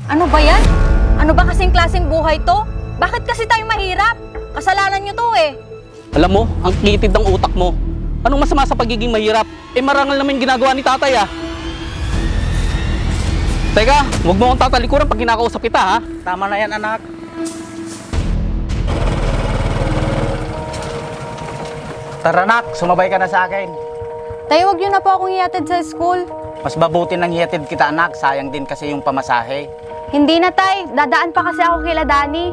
Ano ba yan? Ano ba kasing klaseng buhay to? Bakit kasi tayo mahirap? Kasalanan nyo to eh. Alam mo, ang kitid ng utak mo. Anong masama sa pagiging mahirap? Eh marangal naman yung ginagawa ni tatay ah. Teka, huwag mo akong tatalikuran pag kinakausap kita ha. Tama na yan, anak. Tara, anak. Sumabay ka na sa akin. Tayo, wag nyo na po akong ihatid sa school. Mas mabuti nang hihatid kita, anak. Sayang din kasi yung pamasahe. Hindi na, tay. Dadaan pa kasi ako kila Dani.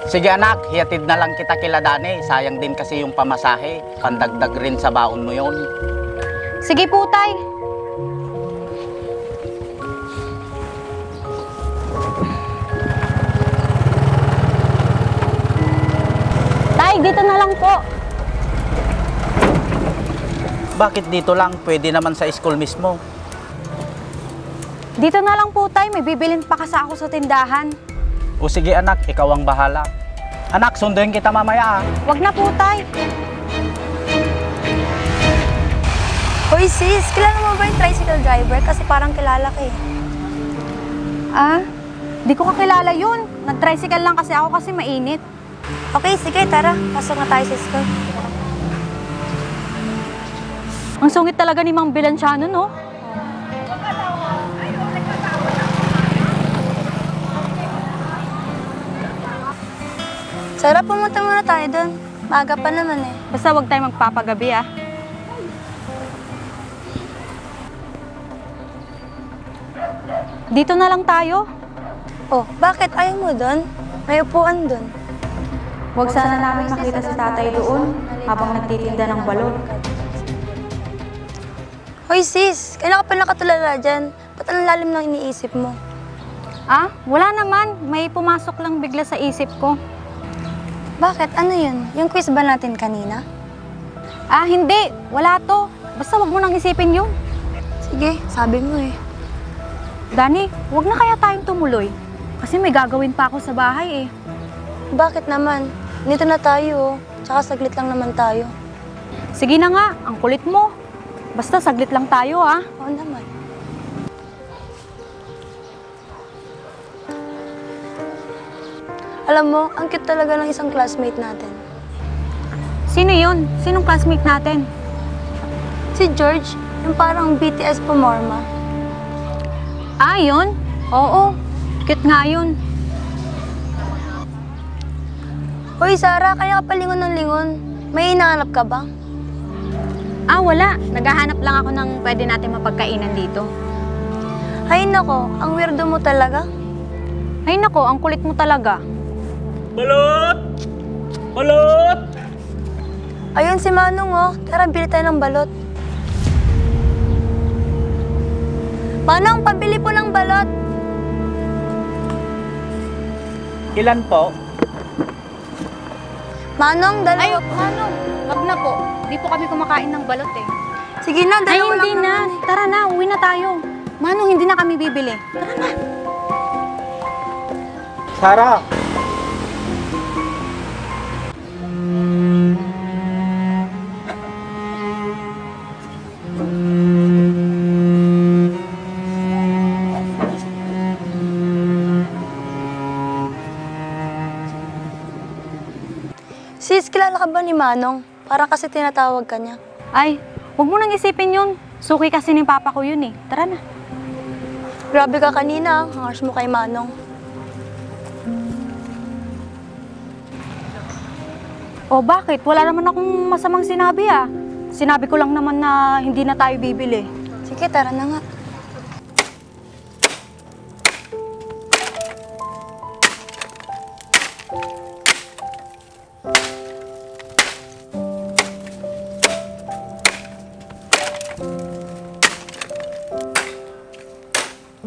Sige, anak. Hihatid na lang kita kila Dani. Sayang din kasi yung pamasahe. Pandagdag rin sa baon mo yon. Sige po, tay. Tay, dito na lang po. Bakit dito lang? Pwede naman sa school mismo. Dito na lang po, tay. May bibilin pa kasi ako sa tindahan. O sige, anak. Ikaw ang bahala. Anak, sunduin kita mamaya ah. Wag na po, tay. Hoy sis, kilala mo ba yung tricycle driver? Kasi parang kilala ka eh. Ah, di ko kakilala yun. Nag-tricycle lang kasi ako kasi mainit. Okay, sige, tara. Pasok na tayo sa school. Ang sungit talaga ni Mang Bilanciano, no? Sarap, pumunta muna tayo doon. Maaga pa naman eh. Basta wag tayo magpapagabi, ah. Dito na lang tayo. Oh, bakit ayaw mo doon? May upuan doon. Huwag sana namin makita si tatay doon habang nagtitinda ng balon. Hoy sis, kailan ka pa nakatulala dyan? Ba't ang lalim ng iniisip mo? Ah, wala naman. May pumasok lang bigla sa isip ko. Bakit? Ano yun? Yung quiz ba natin kanina? Ah, hindi. Wala to. Basta wag mo nang isipin yun. Sige, sabi mo eh. Dani, wag na kaya tayong tumuloy. Kasi may gagawin pa ako sa bahay eh. Bakit naman? Dito na tayo oh. Tsaka saglit lang naman tayo. Sige na nga, ang kulit mo. Basta saglit lang tayo ah. Oo naman. Alam mo, ang cute talaga ng isang classmate natin. Sino yun? Sinong classmate natin? Si George, yung parang BTS pumorma. Ah, yun? Oo. Cute nga yun. Hoy Sarah, kaya ka palingon ng lingon. May hinahanap ka ba? Ah, wala. Naghahanap lang ako ng pwede natin mapagkainan dito. Ay nako, ang weirdo mo talaga. Ay nako, ang kulit mo talaga. Balot! Balot! Ayun si Manong oh, tara bili tayo ng balot. Manong, pabili po ng balot. Ilan po? Manong, dalawa. Ay, Manong, wag na po. Di po kami kumakain ng balot eh. Sige na, Ay, dalawa hindi lang na. naman eh. Tara na, uwi na tayo. Manong, hindi na kami bibili. Tara na. Sarah! Sis, kilala ka ba ni Manong? Parang kasi tinatawag ka niya. Ay, wag mo nang isipin yun. Suki kasi ni papa ko yun eh. Tara na. Grabe ka kanina, ang harsh mo kay Manong. O bakit? Wala naman akong masamang sinabi ah. Sinabi ko lang naman na hindi na tayo bibili. Sige, tara na nga.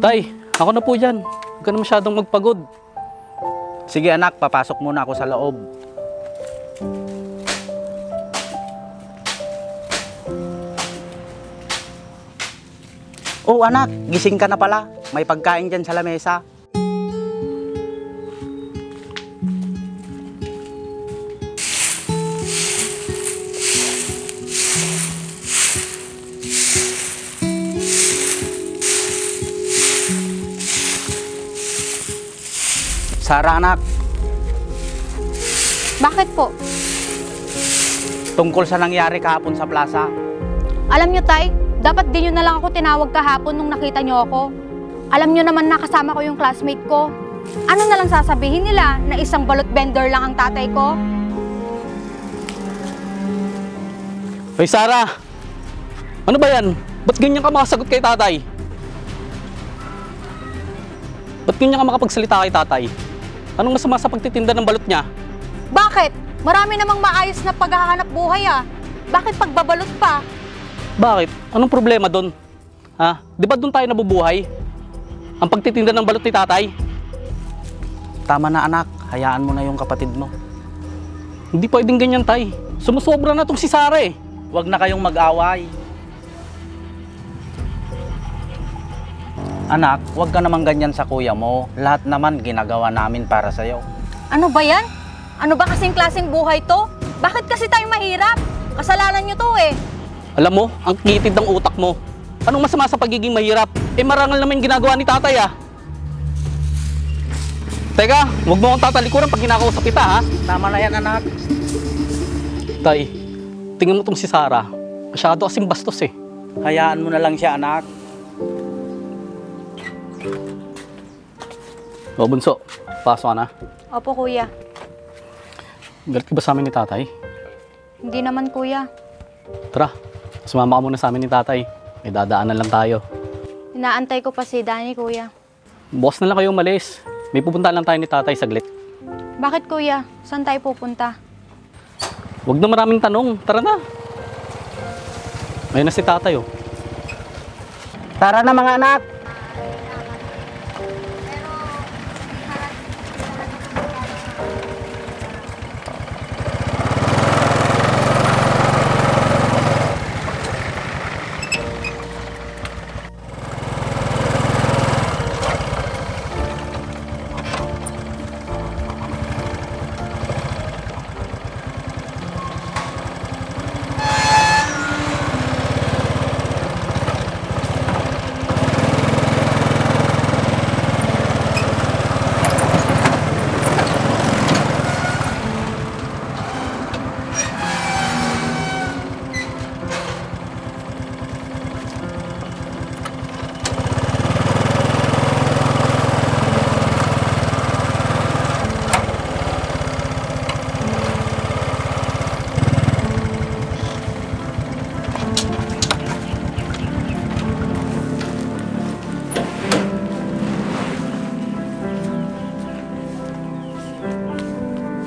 Tay, ako na po dyan. Huwag ka na masyadong magpagod. Sige anak, papasok muna ako sa loob. Oh anak, gising ka na pala. May pagkain dyan sa lamesa. Sara anak, Bakit po? tungkol sa nangyari kahapon sa plaza. Alam nyo, Tay, dapat din nyo na lang ako tinawag kahapon nung nakita nyo ako. Alam nyo naman na kasama ko yung classmate ko. Ano na lang sasabihin nila na isang balot vendor lang ang tatay ko? Hoy Sara, ano ba yan? Ba't ganyan ka makasagot kay tatay? Ba't ganyan ka makapagsalita kay tatay? Anong masama sa pagtitinda ng balot niya? Bakit? Marami namang maayos na paghahanap buhay ah. Bakit pagbabalot pa? Bakit? Anong problema doon? Ha? Di ba doon tayo nabubuhay? Ang pagtitinda ng balot ni tatay? Tama na anak, hayaan mo na yung kapatid mo. Hindi pwedeng ganyan, tay. Sumusobra na tong si Sara eh. Huwag na kayong mag-away. Anak, huwag ka naman ganyan sa kuya mo. Lahat naman ginagawa namin para sa'yo. Ano ba yan? Ano ba kasing klaseng buhay to? Bakit kasi tayo mahirap? Kasalanan nyo to eh. Alam mo, ang kitid ng utak mo. Anong masama sa pagiging mahirap? Eh marangal naman yung ginagawa ni tatay ah. Teka, huwag mo akong tatalikuran pag kinakausap kita ha. Tama na yan anak. Tay, tingnan mo tong si Sara. Masyado kasing bastos eh. Hayaan mo na lang siya anak. O bunso, pasok ka na. Opo, kuya. Galit ka ba sa amin ni tatay? Hindi naman, kuya. Tara, sumama ka muna sa amin ni tatay. May dadaanan lang tayo. Inaantay ko pa si Danny, kuya. Bukas na lang kayo umalis. May pupunta lang tayo ni tatay saglit. Bakit, kuya? Saan tayo pupunta? Huwag na maraming tanong. Tara na. Ayun na si tatay oh. Tara na mga anak.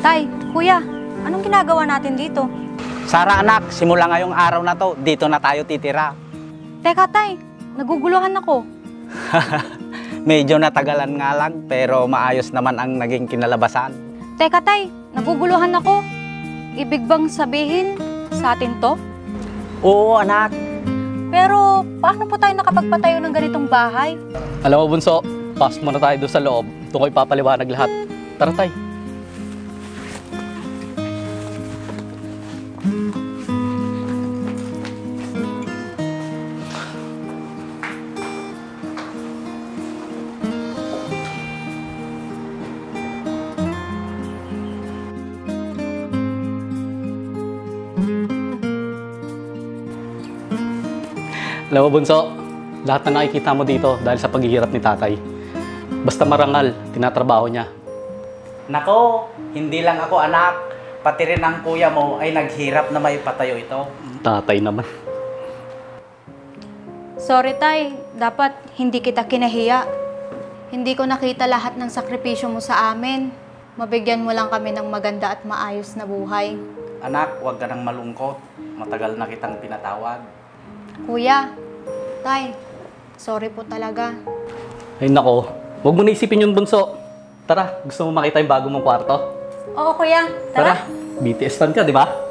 Tay, kuya, anong ginagawa natin dito? Sara anak, simula ngayong araw na to, dito na tayo titira. Teka, Tay, naguguluhan ako. Medyo natagalan nga lang, pero maayos naman ang naging kinalabasan. Teka, Tay, naguguluhan ako. Ibig bang sabihin sa atin to? Oo anak. Pero paano po tayo nakapagpatayo ng ganitong bahay? Alam mo bunso, pasok muna tayo doon sa loob. Doon ko ipapaliwanag lahat. Tara tay. Alam mo, Bunso, lahat na nakikita mo dito dahil sa paghihirap ni tatay. Basta marangal, tinatrabaho niya. Nako, hindi lang ako anak. Pati rin ang kuya mo ay naghirap na may patayo ito. Tatay naman. Sorry, Tay. Dapat hindi kita kinahiya. Hindi ko nakita lahat ng sakripisyo mo sa amin. Mabigyan mo lang kami ng maganda at maayos na buhay. Anak, huwag ka nang malungkot. Matagal na kitang pinatawad. Kuya, Tay, sorry po talaga. Ay nako, huwag mo na isipin yung Bunso. Tara, gusto mo makita yung bago mong kwarto? Oo, kuya. Tara. BTS fan ka, di ba?